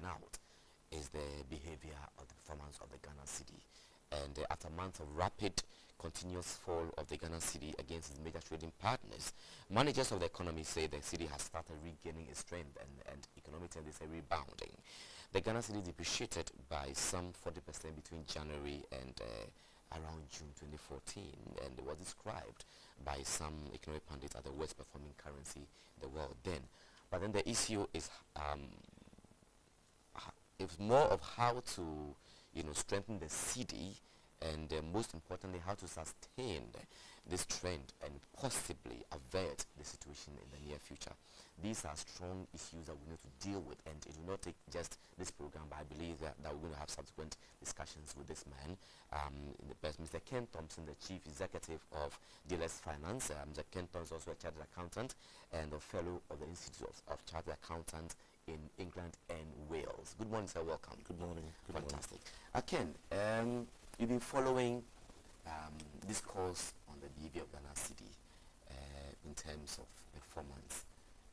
out is the behavior of the performance of the Ghana cedi. And after months of rapid continuous fall of the Ghana cedi against its major trading partners, managers of the economy say the cedi has started regaining its strength and economic trend is rebounding. The Ghana cedi depreciated by some 40% between January and around June 2014, and it was described by some economic pundits as the worst performing currency in the world then. But then the issue is it's more of how to strengthen the cedi, and most importantly how to sustain this trend and possibly avert the situation in the near future. These are strong issues that we need to deal with, and it will not take just this program, but I believe that we're going to have subsequent discussions with this man. In the best, Mr. Ken Thompson, the Chief Executive of Dalex Finance. Mr. Ken Thompson is also a Chartered Accountant and a Fellow of the Institute of Chartered Accountants in England and Wales. Good morning, sir. Welcome. Good morning. Fantastic. Ken, you've been following this course on the behavior of Ghana cedi in terms of performance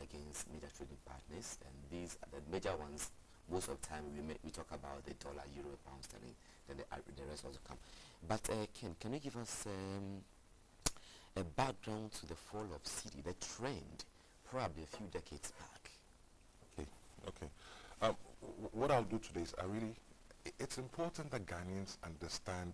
against major trading partners, and these are the major ones. Most of the time we talk about the dollar, euro, pound sterling, then the rest also come. But Ken, can you give us a background to the fall of cedi, the trend, probably a few decades back? Okay. What I'll do today is it's important that Ghanaians understand,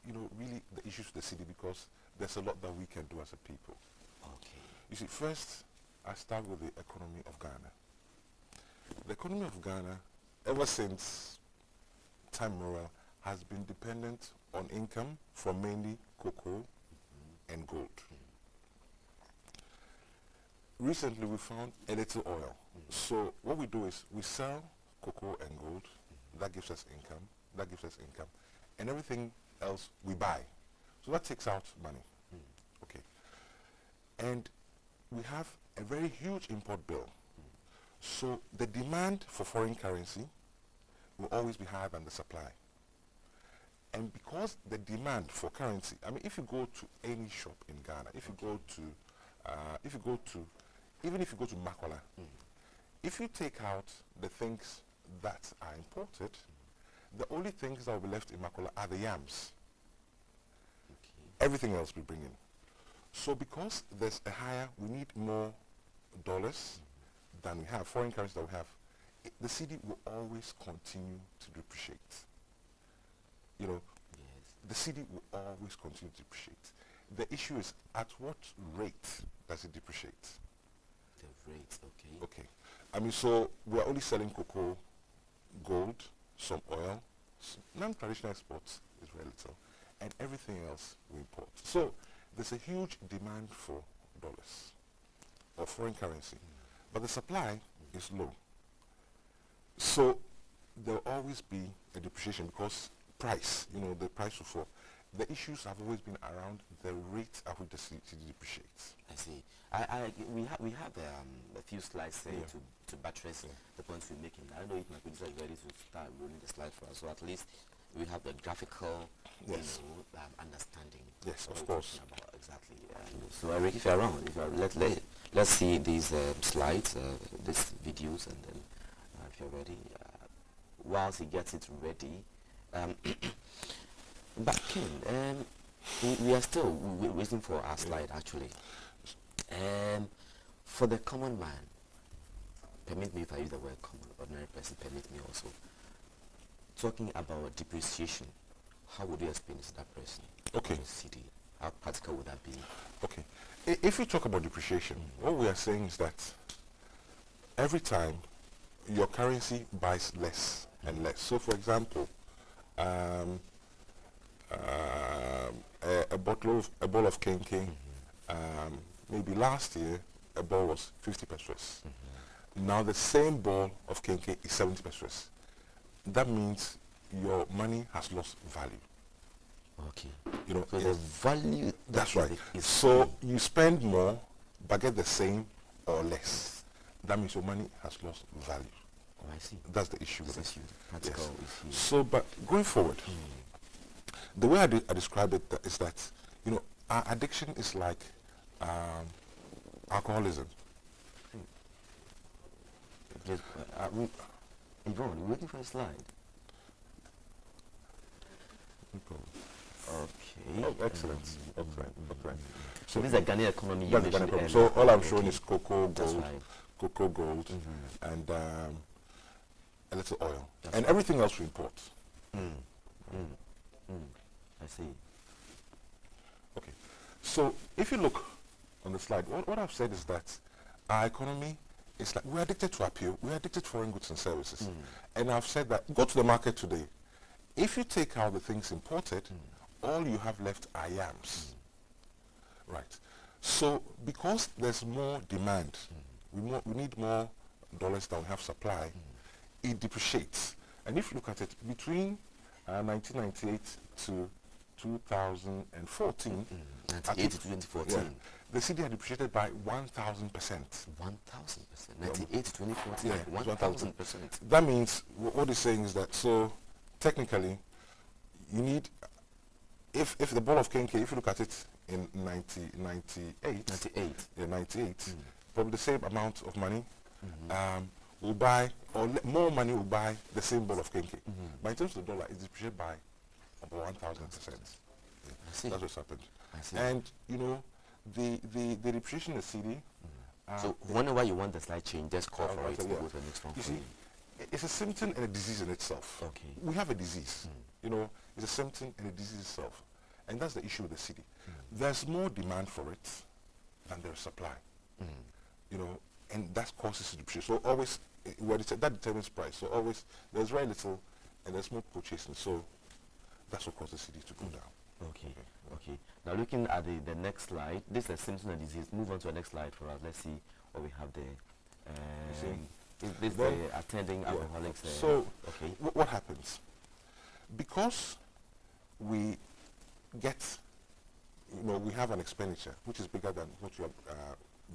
really the issues of the cedi, because there's a lot that we can do as a people. Okay. You see, first, I start with the economy of Ghana. The economy of Ghana, ever since time immemorial, has been dependent on income from mainly cocoa and gold. Recently, we found a little oil. So what we do is we sell cocoa and gold. That gives us income. And everything else we buy. So that takes out money. Okay. And we have a very huge import bill. So the demand for foreign currency will always be higher than the supply. And because the demand for currency, I mean, if you go to any shop in Ghana, even if you go to Makola, if you take out the things that are imported, the only things that will be left in Makola are the yams. Okay. Everything else we bring in. So because there's a higher, we need more dollars than we have, foreign currency that we have, the cedi will always continue to depreciate. The cedi will always continue to depreciate. The issue is, at what rate does it depreciate? The rate, okay. Okay. I mean, so we're only selling cocoa, gold, some oil, non-traditional exports is very little, and everything else we import. So there's a huge demand for dollars or foreign currency, but the supply is low. So there will always be a depreciation because price, the price will fall. The issues have always been around the rate at which the cedi depreciates. I see. We have a few slides to buttress the points we're making. I don't know if my producer is ready to start rolling the slide for us, so at least we have the graphical understanding. Yes, of course. About exactly. So Eric, if you're around, let's see these slides, these videos, and then if you're ready, whilst he gets it ready. But Ken, we are still waiting for our slide actually. For the common man, permit me if I use the word common, ordinary person, permit me also. Talking about depreciation, how would you explain it to that person? Okay. Cedi, how practical would that be? Okay. If you talk about depreciation, what we are saying is that every time your currency buys less and less. So for example, a ball of kenke, maybe last year a ball was 50 pesos. Now the same ball of kenke is 70 pesos. That means your money has lost value. Okay. So the value. That's right. So you spend more but get the same or less. That means your money has lost value. Oh, I see. That's the issue. Practical issue. So, but going forward, the way I describe it is that, our addiction is like alcoholism. on. We're waiting for a slide. Okay. Oh, excellent. Okay. So this is a Ghanaian economy. That's the Ghanaian economy. So all I'm showing is cocoa, That's gold, right. cocoa, gold, and a little oil, That's and right. everything else we import. I see. Okay. So if you look on the slide, what I've said is that our economy is like we're addicted to appeal. We're addicted to foreign goods and services. And I've said that go to the market today. If you take out the things imported, all you have left are yams. Right. So because there's more demand, we need more dollars than we have supply, it depreciates. And if you look at it, between 1998 to 2014, 98 to 2014. yeah, the cedi had depreciated by 1,000%. 1,000%. 98 to 2014. Yeah, 1,000%. That means what it's saying is that, so technically, you need, if the ball of Kenke, if you look at it in 98, probably the same amount of money will buy, or more money will buy the same ball of Kenke. But in terms of the dollar, it's depreciated by about 1,000%. That's what's happened. I see. And you know, the depreciation of the cedi. So whenever you want the slide change, just call for it. Yeah. We'll go to the next one. You see, it's a symptom and a disease in itself. Okay. We have a disease. You know, it's a symptom and a disease itself. And that's the issue with the cedi. There's more demand for it than there's supply. You know, and that causes depreciation. So always, that determines price. So always, there's very little and there's more purchasing. So that's what causes cedi to go down. Okay. Now looking at the next slide, this is a symptom of disease. Move on to the next slide for us. Let's see what we have there. Is this the attending alcoholics? So okay. What happens? Because we get, you know, we have an expenditure which is bigger than what you have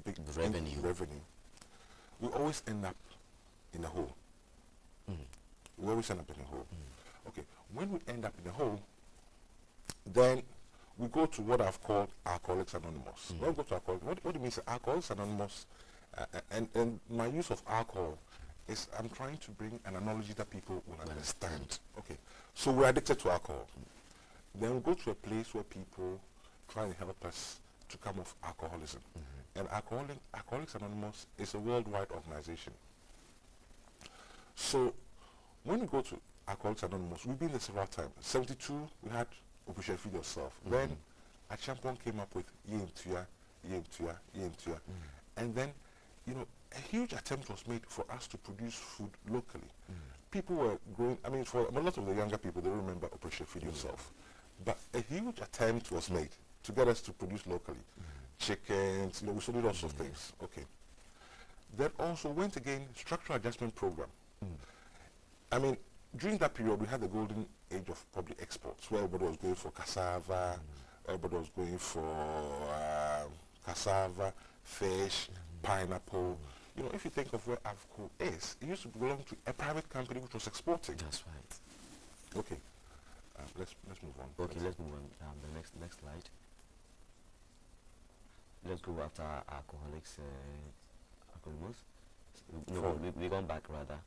big revenue. We always end up in a hole. We always end up in a hole. Okay. When we end up in a hole, then we go to what I've called Alcoholics Anonymous. When we go to Alcoholics, what it means is Alcoholics Anonymous, and my use of alcohol is I'm trying to bring an analogy that people will understand. Okay, so we're addicted to alcohol. Then we go to a place where people try and help us to come off alcoholism. And Alcoholics Anonymous is a worldwide organization. So when we go to Alcoholics Anonymous, we've been there several times. 72, we had Operation Feed Yourself. Then a champion came up with Yemtua. And then, you know, a huge attempt was made for us to produce food locally. People were growing, I mean, for a lot of the younger people, they remember Operation Feed Yourself. But a huge attempt was made to get us to produce locally. Chickens, you know, we sold lots of things. Okay. Then also went again, structural adjustment program. I mean, during that period, we had the golden age of public exports, where everybody was going for cassava, everybody was going for cassava, fish, pineapple. You know, if you think of where AVCO is, it used to belong to a private company which was exporting. That's right. Okay. Let's move on. Okay, let's move on. The next slide. Let's go after Alcoholics Anonymous. No, we're going back rather.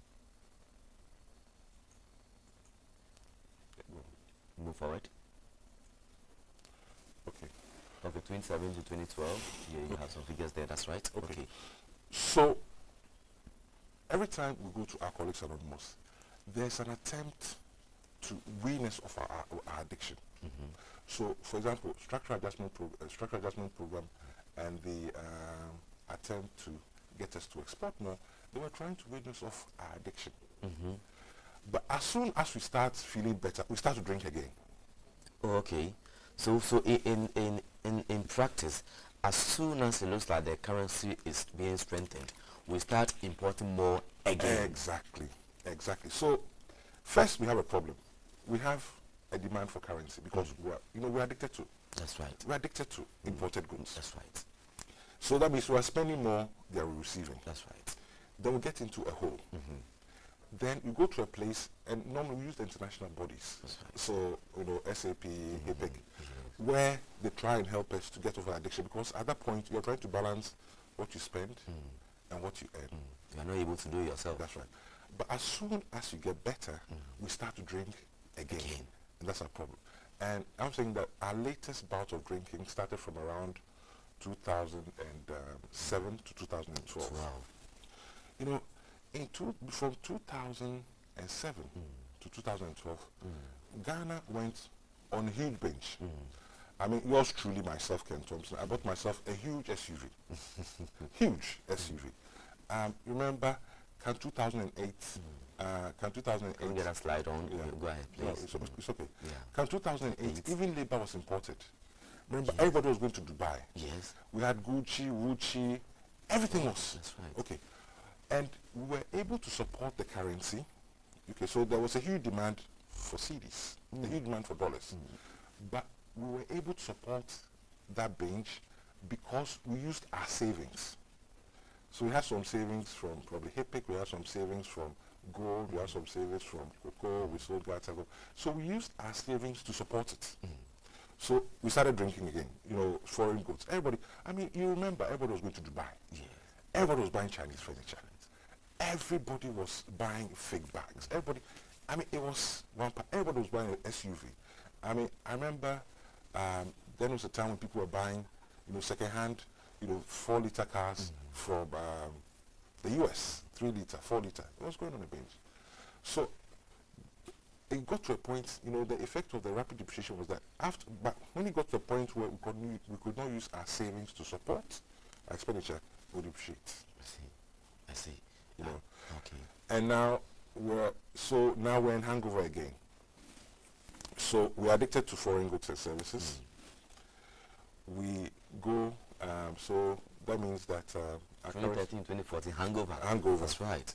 Move forward. Okay. Okay, 2017 to 2012. Yeah, you have some figures there. That's right. Okay. So every time we go to Alcoholics Anonymous, there's an attempt to wean us of our addiction. So, for example, structural adjustment program, and the attempt to get us to export more, they were trying to wean us of our addiction. But as soon as we start feeling better, we start to drink again. Okay. So in practice, as soon as it looks like the currency is being strengthened, we start importing more again. Exactly. So first we have a problem. We have a demand for currency because we're addicted to. That's right. We're addicted to imported goods. That's right. So that means we're spending more than we're receiving. That's right. Then we get into a hole. Then you go to a place, and normally we use the international bodies. That's right. So, you know, SAP, HIPIC, where they try and help us to get over addiction, because at that point you're trying to balance what you spend and what you earn. You are not able to do it yourself. That's right. But as soon as you get better, we start to drink again. And that's our problem. And I'm saying that our latest bout of drinking started from around 2007 to 2012. You know, from 2007 to 2012, Ghana went on a huge binge. I mean, yours truly, myself, Ken Thompson, I bought myself a huge SUV. Huge SUV. Remember, can 2008, can 2008... Can we get a slide on? Yeah. Go ahead, please. No, it's okay. Yeah. Can 2008, even labor was imported. Remember, everybody was going to Dubai. Yes. We had Gucci, Wucci, everything was. That's right. Okay. And we were able to support the currency. Okay, so there was a huge demand for cedis, a huge demand for dollars. But we were able to support that binge because we used our savings. So we had some savings from probably HIPIC, we had some savings from gold, we had some savings from cocoa, we sold gas. So we used our savings to support it. So we started drinking again, you know, foreign goods. Everybody, I mean, you remember, everybody was going to Dubai. Yes. Everybody was buying Chinese furniture. Everybody was buying fake bags. Everybody, I mean, it was everybody was buying an SUV. I mean, I remember there was a time when people were buying, you know, second-hand, you know, 4-liter cars from the US, 3-liter, 4-liter. It was going on a binge. So it got to a point, you know, the effect of the rapid depreciation was that but when it got to a point where we could not use our savings to support our expenditure, we would depreciate. I see. You know. Okay. And now we're in hangover again. So we're addicted to foreign goods and services. We go, so that means that 2013, 2014, hangover. Hangover. That's right.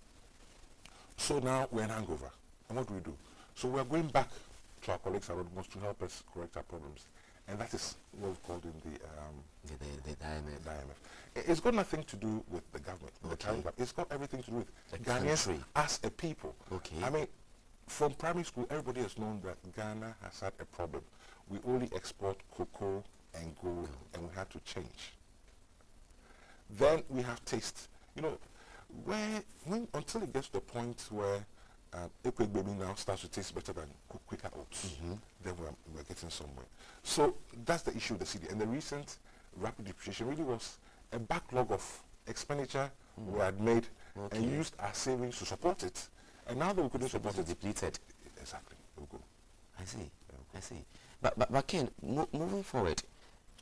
So now we're in hangover. And what do? So we're going back to our colleagues Anonymous to help us correct our problems. And that is what we've called in the IMF. It's got nothing to do with the government, the current government. It's got everything to do with the Ghanaians country as a people. Okay. I mean, from primary school, everybody has known that Ghana has had a problem. We only export cocoa and gold, and we had to change. Then we have taste. You know, until it gets to the point where Equate Baby now starts to taste better than Quaker Oats, then we're getting somewhere. So that's the issue of the city. And the recent rapid depreciation really was a backlog of expenditure we had made and used our savings to support it. And now that we couldn't support it, depleted. Exactly. We'll go. I see. I see. But Ken, moving forward,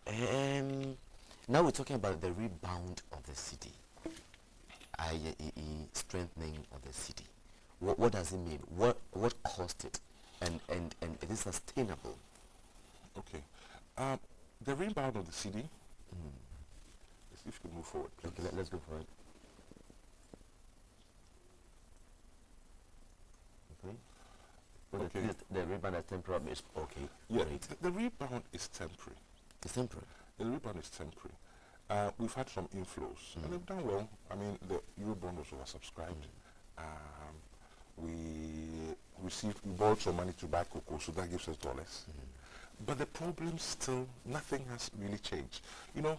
now we're talking about the rebound of the city, i.e. strengthening of the city. What does it mean? What caused it? And it is sustainable. Okay. The rebound of the city, if you can move forward, please. Okay, let's go for it. Okay. The rebound is temporary. Okay. Yeah, the rebound is temporary. It's temporary. The rebound is temporary. We've had some inflows, and they've done well. I mean, the Eurobond was oversubscribed. We borrowed some money to buy cocoa, so that gives us dollars. But the problem still, nothing has really changed. You know,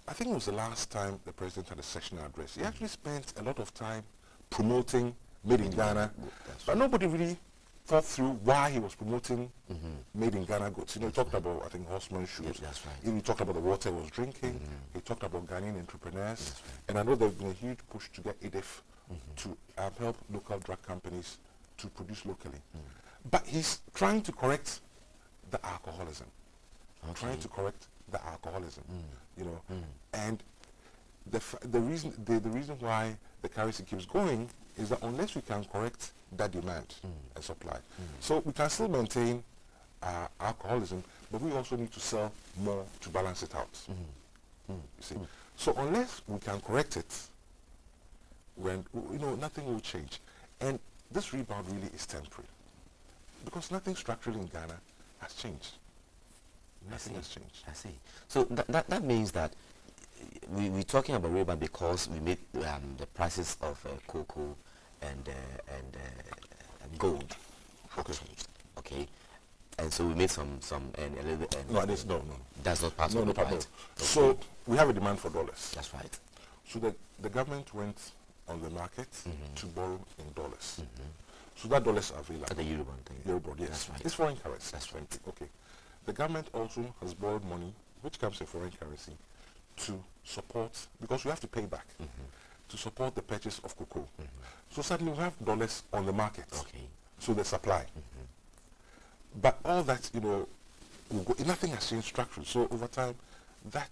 I think it was the last time the president had a sessional address. He actually spent a lot of time promoting Made in Ghana, but nobody really thought through why he was promoting Made in Ghana goods. You know, he talked about, I think, horseman shoes. Yes, that's right. He talked about the water he was drinking. He talked about Ghanaian entrepreneurs. And I know there's been a huge push to get EDF to help local drug companies to produce locally. But he's trying to correct the alcoholism. Trying to correct the alcoholism, you know. And the reason why the currency keeps going is that unless we can correct that demand and supply, so we can still maintain alcoholism, but we also need to sell more to balance it out. You see, so unless we can correct it, nothing will change. And this rebound really is temporary, because nothing structurally in Ghana has changed. Nothing has changed. I see. So that means that we're talking about rebound because we made the prices of cocoa and gold have changed. Okay. And so we made some and a little bit. No. That's not part of it, right? Okay. So we have a demand for dollars. That's right. So the government went on the market to borrow in dollars. So that dollars are available. The Eurobond thing. Eurobond, yes. That's right. It's foreign currency. That's right. Okay. The government also has borrowed money, which comes in foreign currency, to support, because we have to pay back, to support the purchase of cocoa. So suddenly we have dollars on the market. Okay. So the supply. But all that, will go, nothing has changed structurally. So over time, that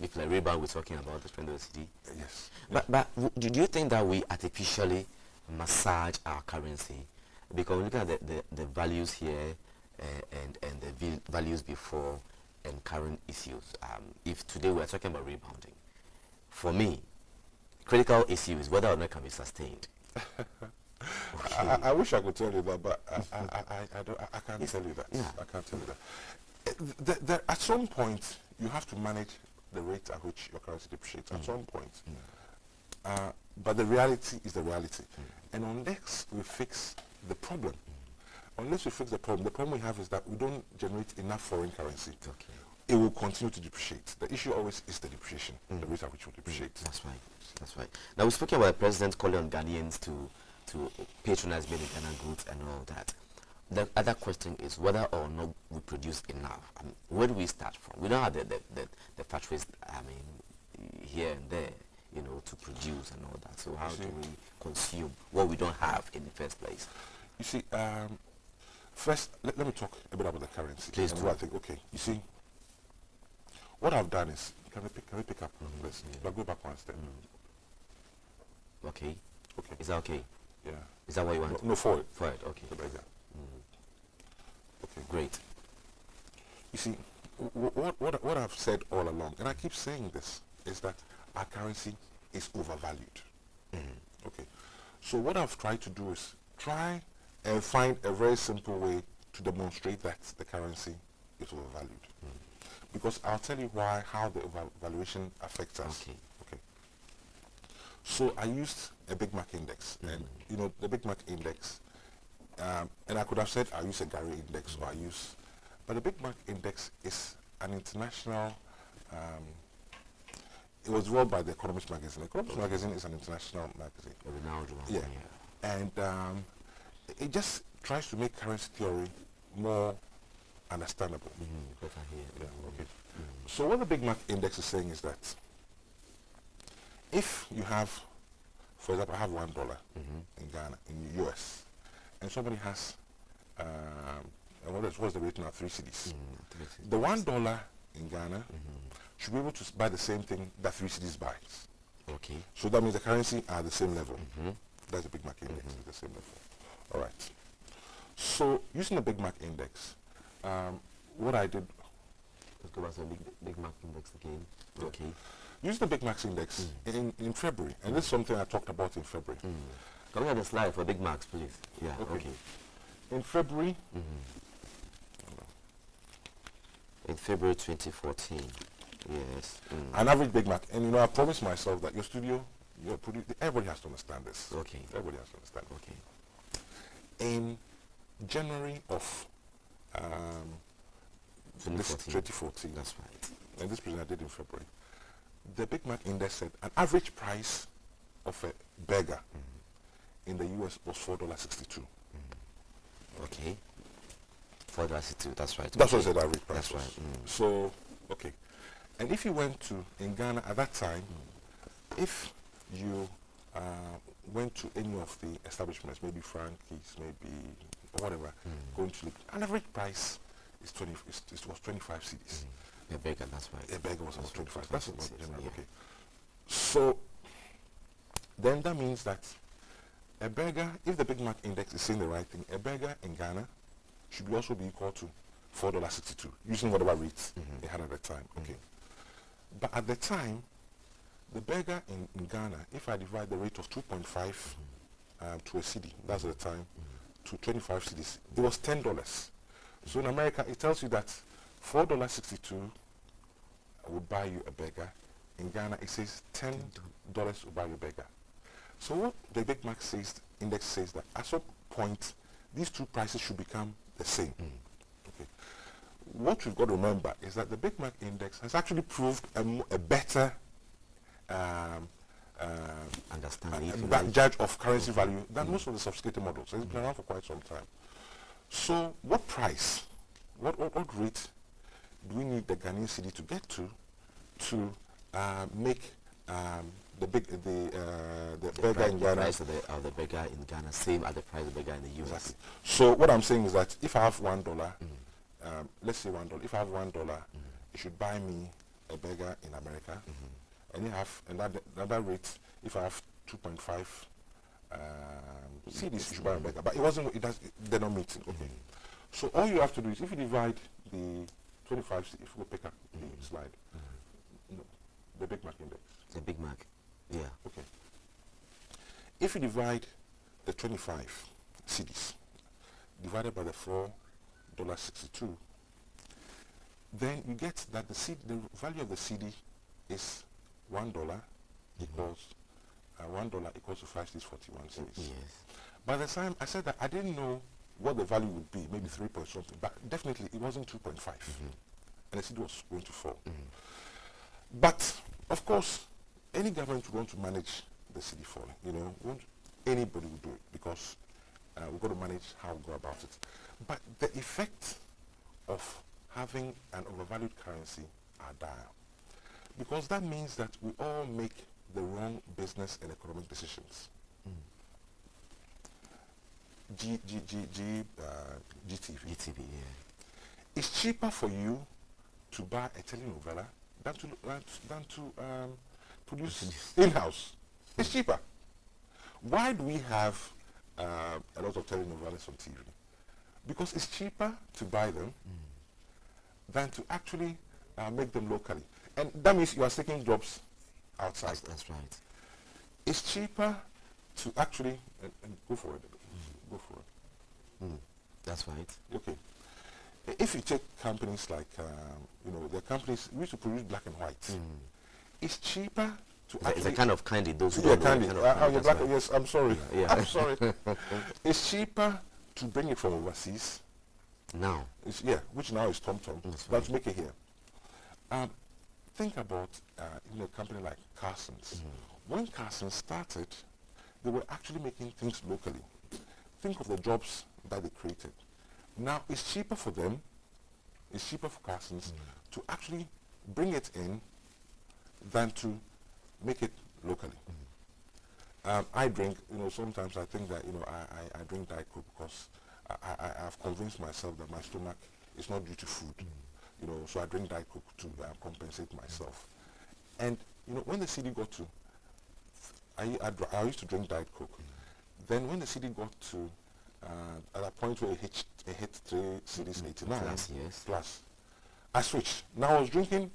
if like rebound we're talking about the trend of the city. yes. But do you think that we artificially massage our currency? Because we look at the values here and the values before and current issues. If today we're talking about rebounding, for me, critical issue is whether or not it can be sustained. Okay. I wish I could tell you that, but I can't tell you that. Yeah. I can't tell you that. At some point, you have to manage the rate at which your currency depreciates. At some point. But the reality is the reality. And unless we fix the problem, the problem we have is that we don't generate enough foreign currency. Okay. It will continue to depreciate. The issue always is the depreciation, the rate at which it will depreciate. That's right. That's right. Now, we're speaking about the president calling on Ghanaians to patronize made in Ghana goods and all that. The other question is whether or not we produce enough. Where do we start from? We don't have the factories, here and there, to produce and all that. So how do we consume what we don't have in the first place? You see, first, let me talk a bit about the currency. Please do. I think, okay, you see, what I've done is, can we pick up this? But go back one step. Okay. Okay. Is that okay? Yeah. Is that what you want? No, forward. Forward, okay. Okay. Great. You see, what I've said all along, and I keep saying this, is that our currency is overvalued. Okay. So what I've tried to do is try and find a very simple way to demonstrate that the currency is overvalued. Because I'll tell you how the overvaluation affects us. Okay. Okay. So I used a Big Mac index, and the Big Mac index, and I could have said I use a Gary index, but the Big Mac index is an international. It was developed by the Economist magazine. The Economist magazine is an international magazine. A renowned one. Yeah. And it just tries to make currency theory more understandable. Yeah, okay. So what the Big Mac index is saying is that if you have, for example, I have $1 in Ghana, in the US, and somebody has, what's the rate now? 3 cedis. The $1 in Ghana should be able to buy the same thing that 3 cedis buys. Okay. So that means the currency are the same level. That's the Big Mac index, at the same level. All right. So using the Big Mac index, what I did... Let's go back to the Big Mac index again. Yeah. Okay. Using the Big Mac index in February, and this is something I talked about in February. Can we have the slide for Big Macs, please? Yeah, okay. In February... In February 2014, yes. An average Big Mac, and I promised myself that your studio, everybody has to understand this. Okay. Everybody has to understand. Okay. In January of 2014, that's right. And this presentation I did in February, the Big Mac index said an average price of a burger in the US was $4.62. Okay. $4.62, that's right. That's what I said average price That's was. right. So, okay. And if you went to, in Ghana at that time, if you went to any of the establishments, maybe Frankie's, maybe whatever, going to look, an average price is was 25 cedis. A burger, that's right. A burger was about 25. That's about general. Yeah. Okay. So then that means that a burger, if the Big Mac index is saying the right thing, a burger in Ghana should also be equal to $4.62, using whatever rates they had at the time. Okay. But at the time, the burger in Ghana, if I divide the rate of 2.5 to a cedi, that's at the time, to 25 cedis, it was $10. So in America, it tells you that $4.62 would buy you a burger. In Ghana, it says $10 will buy you a burger. So what the Big Mac index says that at some point, these two prices should become the same. Okay. What we've got to remember is that the Big Mac index has actually proved a better judge of currency value than most of the sophisticated models. It's been around for quite some time. So what price, what rate do we need the Ghanaian cedi to get to make the burger in Ghana, price of the burger in Ghana same as the price of the burger in the US? Exactly. So what I'm saying is that if I have $1, let's say $1, if I have $1, it should buy me a burger in America, and you have another rate. If I have 2.5 cedis, you should buy a burger. But they're not meeting. Okay. So all you have to do is, if you divide the 25, if we pick up the slide, no, the Big Mac index. The Big Mac, yeah. Okay. If you divide the 25 cedis divided by the $4.62, then you get that the value of the cedi is $1 equals $1 equals to 5 cedis 41 cedis. Yes. By the time I said that, I didn't know what the value would be, maybe 3 point something, but definitely it wasn't 2.5, and the cedi was going to fall. But of course, any government would want to manage the cedi falling. Anybody would do it, because we've got to manage how we go about it. But the effect of having an overvalued currency are dire, because that means that we all make the wrong business and economic decisions. GTV. GTV, yeah. It's cheaper for you to buy a telenovela than to produce in-house. It's cheaper. Why do we have a lot of telenovelas on TV? Because it's cheaper to buy them than to actually make them locally. And that means you are taking jobs outside. That's right. It's cheaper to actually go for it. Go for it. That's right. Okay. If you take companies like, the companies we used to produce black and white, it's cheaper to actually... It's a kind of candy. Those yeah, candy. Black right. Yes, I'm sorry. Yeah. I'm sorry. It's cheaper to bring it from overseas. Now. Which now is Tom Tom. But to make it here. Think about a company like Carson's. When Carson's started, they were actually making things locally. Think of the jobs that they created. Now it's cheaper for them, it's cheaper for Carson's to actually bring it in than to make it locally. I drink, sometimes I think that, I drink Diet Coke because I've convinced myself that my stomach is not due to food. So I drink Diet Coke to compensate myself. And, when the cedi got to, I used to drink Diet Coke. Then when the cedi got to, at a point where it hit 3 cedis 89 plus, I switched. Now I was drinking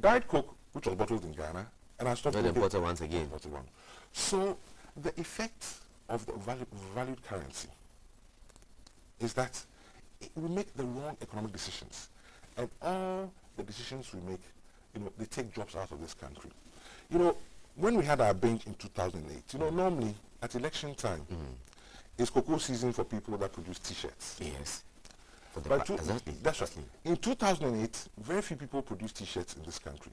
Diet Coke, which was bottled in Ghana, and I stopped drinking. Bottled once again. Bottled one. So the effect of the valued currency is that we make the wrong economic decisions, and all the decisions we make, they take jobs out of this country. When we had our binge in 2008, normally at election time, it's cocoa season for people that produce T-shirts. Yes. Exactly. That's right. In 2008, very few people produced T-shirts in this country.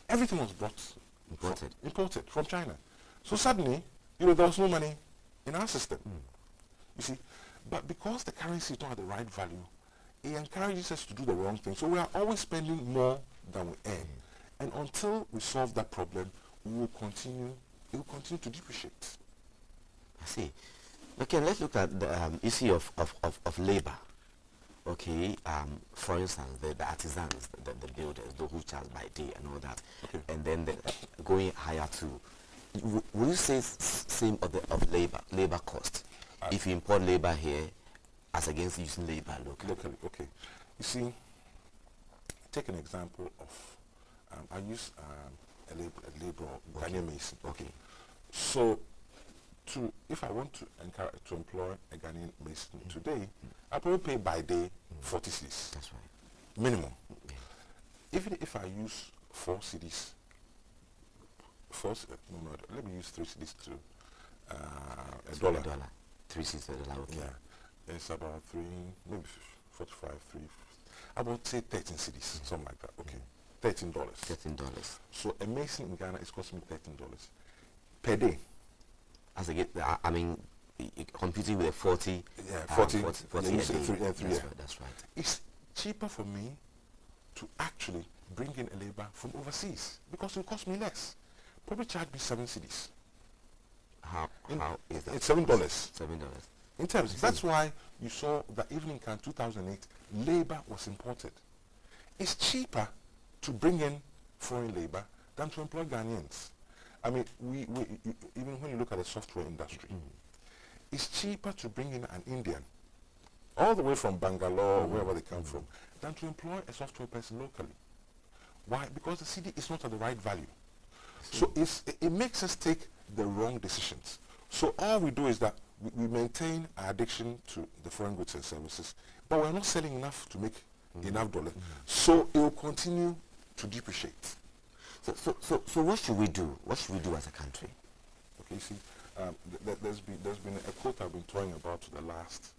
Everything was imported from China. So suddenly, there was no money in our system. You see, but because the currency is not at the right value, it encourages us to do the wrong thing. So we are always spending more than we earn. And until we solve that problem, it will continue to depreciate. I see. Okay, let's look at the issue of labor. Okay, for instance, the artisans, the builders, those who charge by day and all that, and then going higher to, will you say same of labor cost if you import labor here as against using labor locally? Okay. You see, take an example of, I use a labor, Ghanaian mason. Okay. So, if I want to employ a Ghanaian mason today, I probably pay by day 40 cedis. That's right. Minimum. Yeah. Even if I use 4 cedis, let me use 3 cedis to $1. 3 cedis to $1, okay. Yeah. It's about maybe 45, about say 13 cedis, something like that. Okay. $13. $13. So a mason in Ghana is costing me $13 per day. As I get, I mean, computing with a 40, yeah, 40, 40 yeah, a you say day. 3 and 3. That's Yeah. right, that's right. It's cheaper for me to actually bring in a labor from overseas because it will cost me less. Probably charge me 7 cedis. How is that? It's $7. $7. In terms, that's why you saw that even in 2008, labor was imported. It's cheaper to bring in foreign labor than to employ Ghanaians. I mean, even when you look at the software industry, it's cheaper to bring in an Indian, all the way from Bangalore, wherever they come from, than to employ a software person locally. Why? Because the CD is not at the right value. So it makes us take the wrong decisions. So all we do is that we maintain our addiction to the foreign goods and services, but we're not selling enough to make enough dollars. So it will continue to depreciate. So what should we do? What should we do as a country? Okay, you see, there's been a quote I've been talking about for the last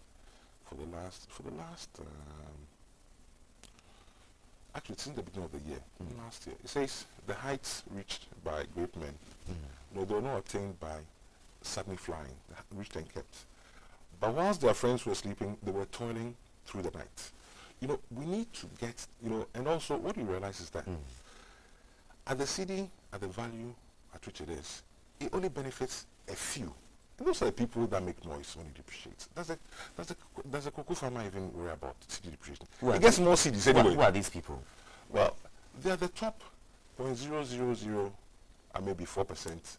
actually since the beginning of the year, last year. It says the heights reached by great men, no, they were not attained by suddenly flying, reached and kept. But whilst their friends were sleeping, they were toiling through the night. You know, we need to get, you know, and also what you realize is that at the CD, at the value at which it is, it only benefits a few. And those are the people that make noise when it depreciates. Does a cocoa farmer even worry about CD depreciation? It gets more CDs anyway. Who are these people? Well, they are the top 0.000 and maybe 4%,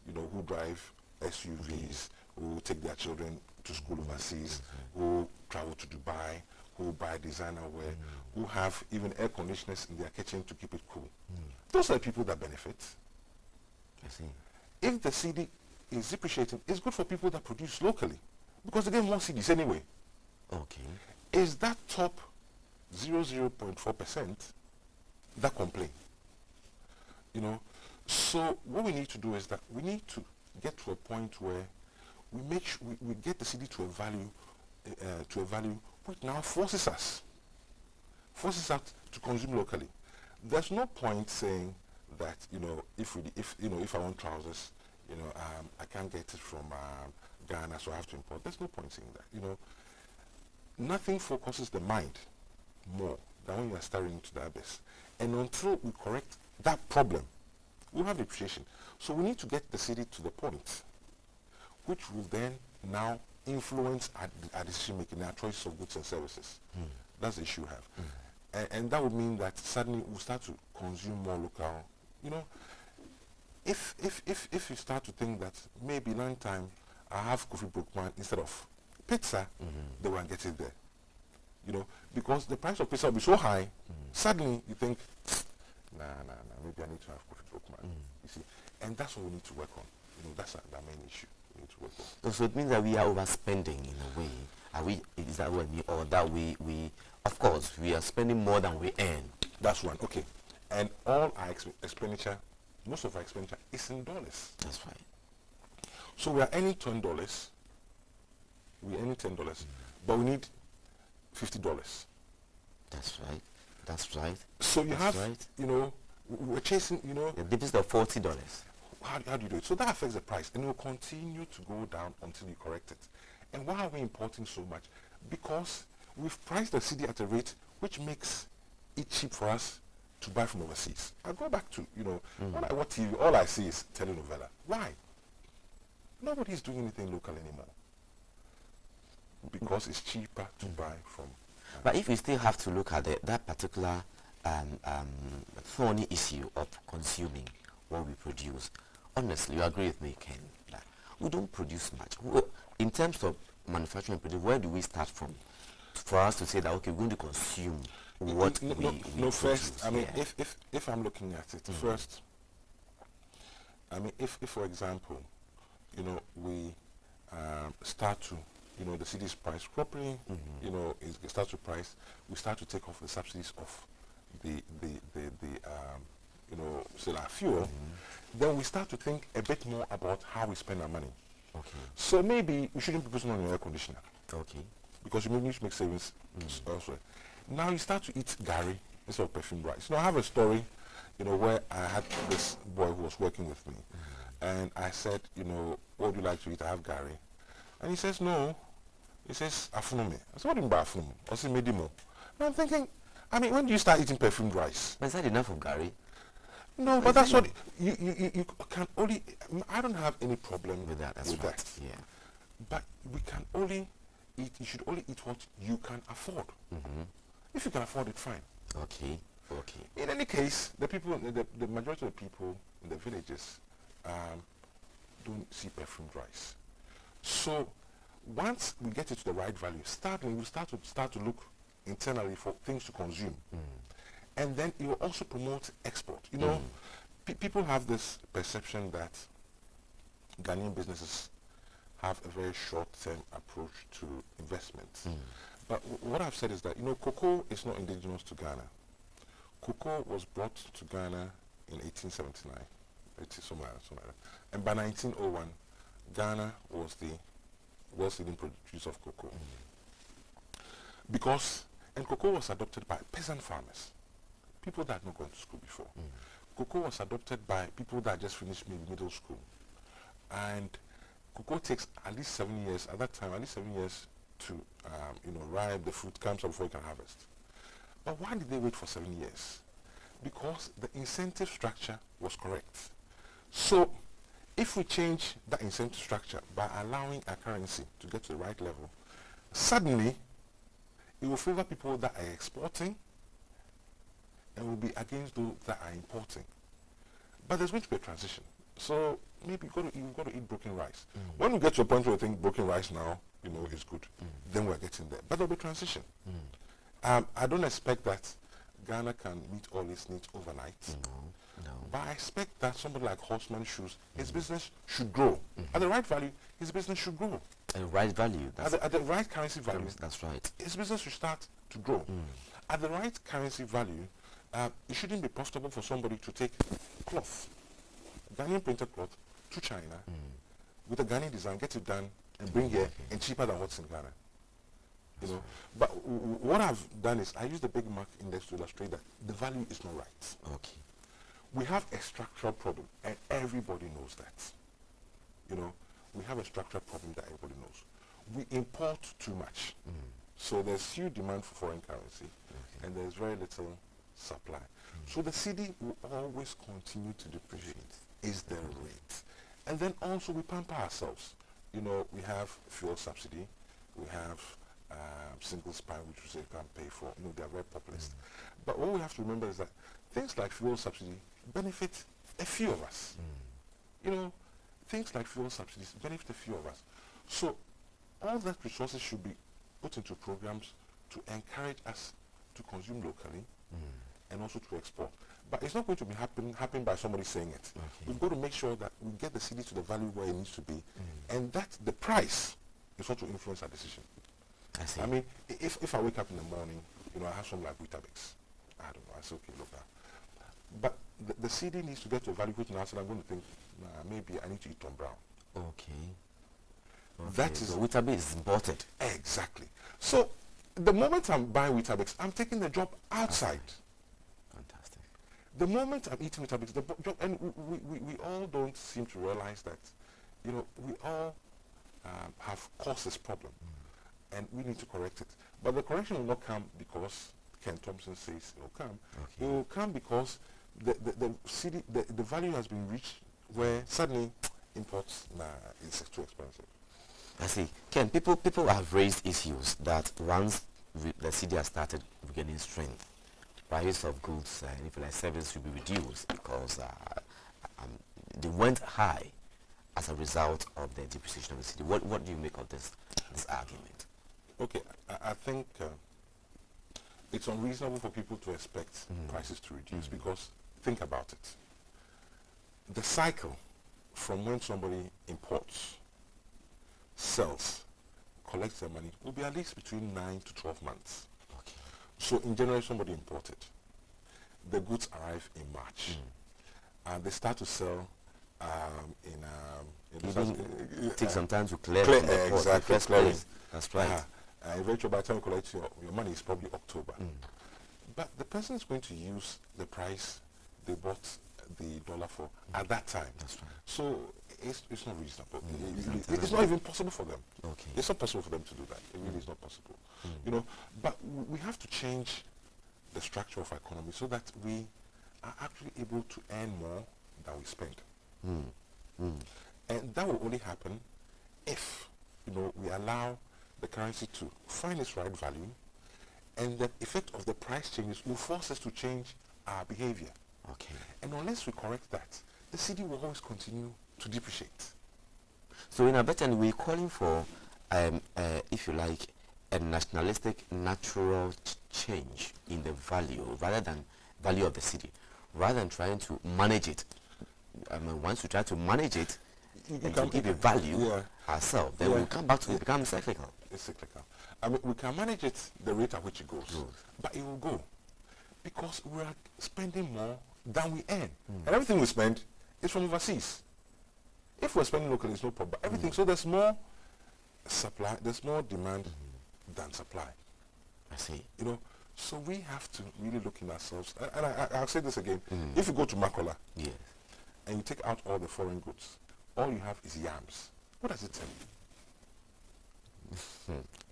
you know, who drive SUVs, who take their children to school overseas, who travel to Dubai, who buy designer wear, who have even air conditioners in their kitchen to keep it cool. Those are the people that benefit. I see. If the CD is depreciating, it's good for people that produce locally because they get more CDs anyway. Okay. Is that top 0.4% that complain? You know, so what we need to do is that we need to get to a point where we make we get the CD to a value which now forces us to consume locally. There's no point saying that, you know, if I want trousers, you know, I can't get it from Ghana, so I have to import. There's no point saying that. You know, nothing focuses the mind more than when you are staring into the abyss. And until we correct that problem, we'll have depreciation. So we need to get the city to the point which will then now influence our decision making, our choices of goods and services. That's the issue we have. And that would mean that suddenly we'll start to consume more local. You know, if you start to think that maybe long time I have coffee brookman instead of pizza, they won't get it there. You know, because the price of pizza will be so high, suddenly you think, nah, maybe I need to have coffee brookman. You see, and that's what we need to work on. You know, that's the main issue we need to work on. So it means that we are overspending in a way. Are we? Is that what we, or that we of course we are spending more than we earn? That's one. Okay, and all our expenditure, most of our expenditure is in dollars. That's right. So we are earning $10. We're earning $10, but we need $50. That's right. That's right. So you That's have, right. you know, we're chasing, you know. The difference of $40. How do you do it? So that affects the price, and it will continue to go down until you correct it. And why are we importing so much? Because we've priced the CD at a rate which makes it cheap for us to buy from overseas. I go back to, you know, when I watch TV, all I see is telenovela. Why? Nobody's doing anything local anymore. Because it's cheaper to buy from. But if we still have to look at that particular thorny issue of consuming what we produce, honestly, you agree with me, Ken, that we don't produce much. In terms of manufacturing and production, where do we start from for us to say that, okay, we're going to consume what we first, produce? I mean, if I'm looking at it, first, I mean, if for example, you know, we start to, you know, the city's price properly, you know, it starts to price, we start to take off the subsidies of the you know, still our fuel, then we start to think a bit more about how we spend our money. Okay. So maybe we shouldn't be putting on your air conditioner. Okay. Because you need to make savings elsewhere. Now you start to eat gari instead of perfumed rice. I have a story, where I had this boy who was working with me, and I said, what would you like to eat? I have gari. And he says, no. He says, afunumi. I said, what do you mean by afunumi? I said, medimo. And I'm thinking, when do you start eating perfumed rice? But is that enough of gari? No, but that's what you can only. I don't have any problem With that, that's with right. that. Yeah. But we can only eat. You should only eat what you can afford. If you can afford it, fine. Okay. Okay. In any case, the majority of the people in the villages don't see perfumed rice. So once we get it to the right value, we start to look internally for things to consume. And then it will also promote export. People have this perception that Ghanaian businesses have a very short-term approach to investments. But what I've said is that, cocoa is not indigenous to Ghana. Cocoa was brought to Ghana in 1879, somewhere like that. And by 1901, Ghana was the world's leading producer of cocoa. And cocoa was adopted by peasant farmers, people that had not gone to school before. Cocoa was adopted by people that just finished maybe middle school. And cocoa takes at least 7 years, at that time, to, ripe, the fruit comes up before you can harvest. But why did they wait for 7 years? Because the incentive structure was correct. So, if we change that incentive structure by allowing our currency to get to the right level, suddenly, it will favor people that are exporting and will be against those that are importing. But there's going to be a transition. So maybe you've got to eat broken rice. When we get to a point where we think broken rice now, is good, then we're getting there. But there'll be transition. I don't expect that Ghana can meet all its needs overnight. No. But I expect that somebody like Horseman Shoes, his business should grow. At the right value, his business should grow. At the right value. At the right currency value. That's right. His business should start to grow. At the right currency value, it shouldn't be profitable for somebody to take cloth, Ghanaian printed cloth, to China with a Ghanaian design, get it done, and bring here, and cheaper than what's in Ghana. But what I've done is I use the Big Mac Index to illustrate that the value is not right. Okay. We have a structural problem, and everybody knows that. We have a structural problem that everybody knows. We import too much. So there's huge demand for foreign currency, and there's very little supply. So the CD will always continue to depreciate, is the rate. And then also we pamper ourselves. We have fuel subsidy, we have single spine, which we say you can't pay for. They are very populist. But what we have to remember is that things like fuel subsidy benefit a few of us. Things like fuel subsidies benefit a few of us. So all that resources should be put into programs to encourage us to consume locally and also to export. But it's not going to be happen by somebody saying it. We've got to make sure that we get the CD to the value where it needs to be, and that the price is what will influence our decision. I see. If I wake up in the morning, I have something like Weetabix. I don't know. I say, okay, look. But the CD needs to get to a value which now I'm going to think, maybe I need to eat Tom Brown. Okay. That is so Weetabix is imported. Exactly. So the moment I'm buying Weetabix, I'm taking the job outside. Fantastic. The moment I'm eating Weetabix, the job, and we all don't seem to realize that, we all have caused this problem, and we need to correct it. But the correction will not come because Ken Thompson says it will come. It will come because the value has been reached where suddenly imports is too expensive. I see. Ken, people have raised issues that once the CD has started regaining strength, price of goods and if like service should be reduced because they went high as a result of the depreciation of the CD. What do you make of this argument? Okay, I think it's unreasonable for people to expect prices to reduce because think about it. The cycle from when somebody imports, sells, collects their money will be at least between 9 to 12 months. Okay. So in January somebody imported. The goods arrive in March. And they start to sell it takes some time to clear exactly, clearing. That's right. Eventually by the time you collect your money is probably October. But the person is going to use the price they bought the dollar for at that time. That's right. So it's not reasonable. It's not even possible for them. Okay. It's not possible for them to do that. It really is not possible. You know, but we have to change the structure of our economy so that we are actually able to earn more than we spend. And that will only happen if, you know, we allow the currency to find its right value, and the effect of the price changes will force us to change our behavior. Okay. And unless we correct that, the city will always continue to depreciate. So in Abetan, we're calling for, if you like, a nationalistic, natural change in the value, rather than value of the city, rather than trying to manage it. I mean, once we try to manage it, and to give it value ourselves, then we'll come back to it become cyclical. It's cyclical. I mean, we can manage it the rate at which it goes, but it will go because we are spending more than we earn, and everything we spend is from overseas. If we're spending locally, it's no problem. But everything, so there's more supply, there's more demand than supply. I see. You know, so we have to really look in ourselves. And I'll say this again: if you go to Makola, and you take out all the foreign goods, all you have is yams. What does it tell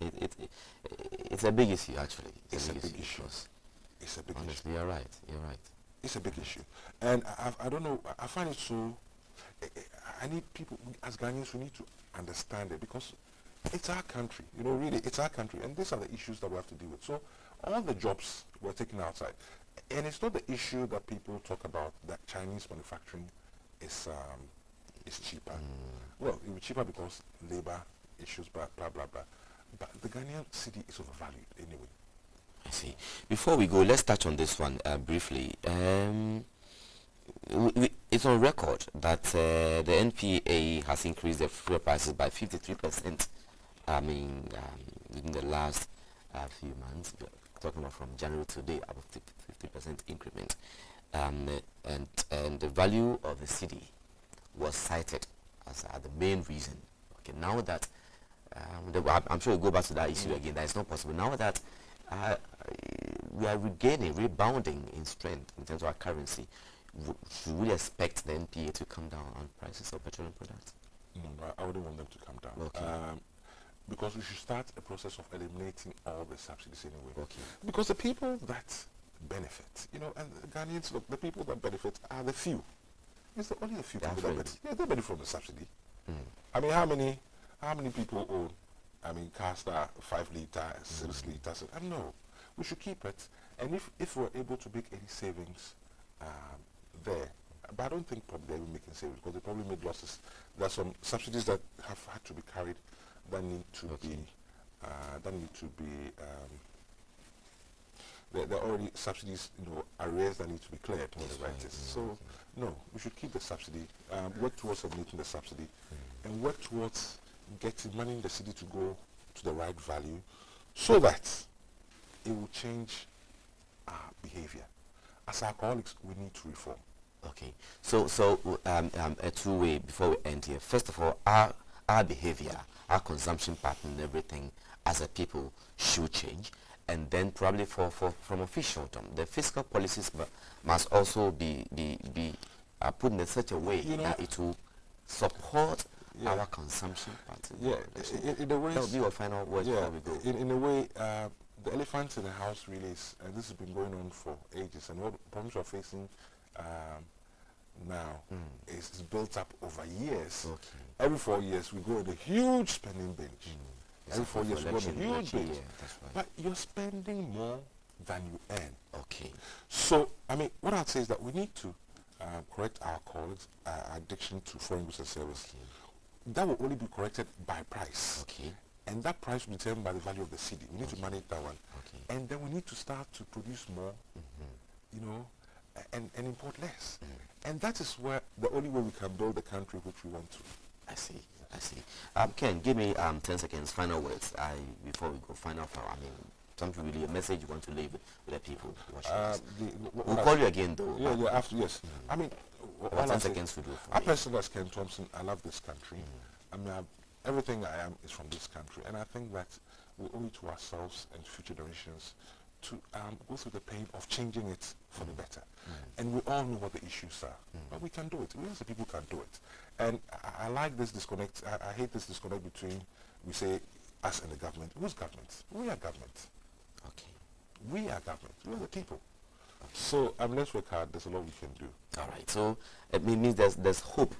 you? It's a big issue, actually. It's a big issue. It's a big issue. Honestly, you're right. You're right. It's a big issue. And I don't know, I find it so, I need people, as Ghanaians, we need to understand it, because it's our country. You know, really, it's our country. And these are the issues that we have to deal with. So all the jobs we're taking outside. And it's not the issue that people talk about, that Chinese manufacturing is cheaper. Well, it will be cheaper because labor issues, blah, blah, blah, blah. But the Ghanaian city is overvalued anyway. I see. Before we go, let's touch on this one briefly. It's on record that the NPA has increased the fuel prices by 53%. I mean, in the last few months, talking about from January to today, about 50% increment. And the value of the city was cited as the main reason. Okay, now that I'm sure we'll go back to that issue again. That is not possible. Now that we are rebounding in strength in terms of our currency, should we expect the NPA to come down on prices of petroleum products? No, I wouldn't want them to come down. Okay. Because we should start a process of eliminating all the subsidies anyway. Okay. Because the people that benefit, you know, and the Ghanaians, look, the people that benefit are the few. It's only a few people that benefit. Yeah, they benefit from the subsidy. I mean, how many people own, I mean, cars that are 5 litre, 6 litres? No, we should keep it. And if we're able to make any savings there, but I don't think probably they will be making savings because they probably made losses. There are some subsidies that have had to be carried that need to be there are already subsidies, you know, arrears that need to be cleared. So no, we should keep the subsidy, work towards eliminating the subsidy, and work towards getting money in the city to go to the right value, so that it will change our behavior. As alcoholics, we need to reform. Okay, so a two-way before we end here. First of all, our behavior, our consumption pattern, and everything as a people should change, and then probably from official term, the fiscal policies must also be put in such a way that it will support our consumption pattern. Yeah, in a way, that will be our final word before we go. In a way, the elephant in the house really is, and this has been going on for ages, and what problems we're facing now is built up over years. Okay. Every 4 years we go in a huge spending binge. Every 4 years we go in a huge binge. That's right. But you're spending more than you earn. Okay. So, I mean, what I'd say is that we need to correct our alcoholics, addiction to foreign goods and services. Okay. That will only be corrected by price. Okay. And that price will be determined by the value of the city. We need to manage that one. Okay. And then we need to start to produce more, you know, and import less. And that is where the only way we can build the country which we want to. I see. Ken, give me 10 seconds, final words before we go. Final, I mean, something really, a message you want to leave with the people watching us. We'll call you again, though. Yes. I mean, about 10 seconds to do for I me. personally, as Ken Thompson, I love this country. I mean, everything I am is from this country. And I think that we owe it to ourselves and future generations to go through the pain of changing it for the better. And we all know what the issues are, but we can do it. We as the people can do it. And I like this disconnect. I hate this disconnect between, we say, us and the government. Who's government? We are government. Okay. We are government. We are the people. Okay. So let's work hard. There's a lot we can do. All right. So it means there's hope.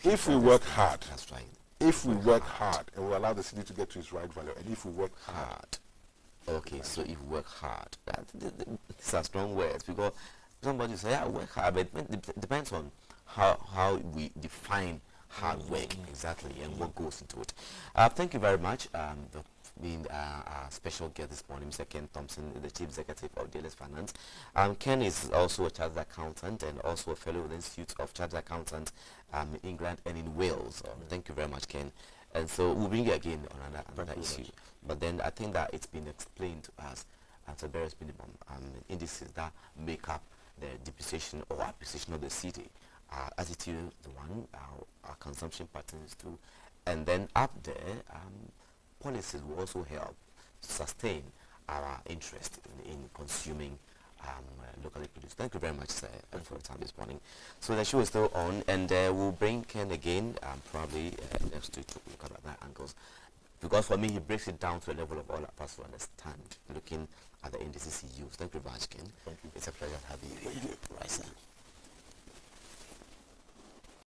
If we work hard. That's right. If we work hard and we allow the city to get to its right value, and if we work hard. Okay, so if we work hard, these are strong words, because somebody say, yeah, work hard, but it depends on how we define hard work exactly and what goes into it. Thank you very much for being our special guest this morning, Mr. Ken Thompson, the Chief Executive of Dalex Finance. Ken is also a chartered accountant and also a fellow with the Institute of Chartered Accountants in England and in Wales. Thank you very much, Ken. And so we'll bring you again on another issue. But then I think that it's been explained to us at the various minimum indices that make up the depreciation or appreciation of the city. Our attitude, the one, our consumption patterns too. And then up there, policies will also help sustain our interest in consuming locally produced. Thank you very much, sir, for your time this morning. So the show is still on, and we'll bring Ken again, probably next week to look at other angles. Because for me, he breaks it down to a level of all of us to understand, looking at the indices he used. Thank you very much, Ken. Thank you. It's a pleasure having you here. Right, sir.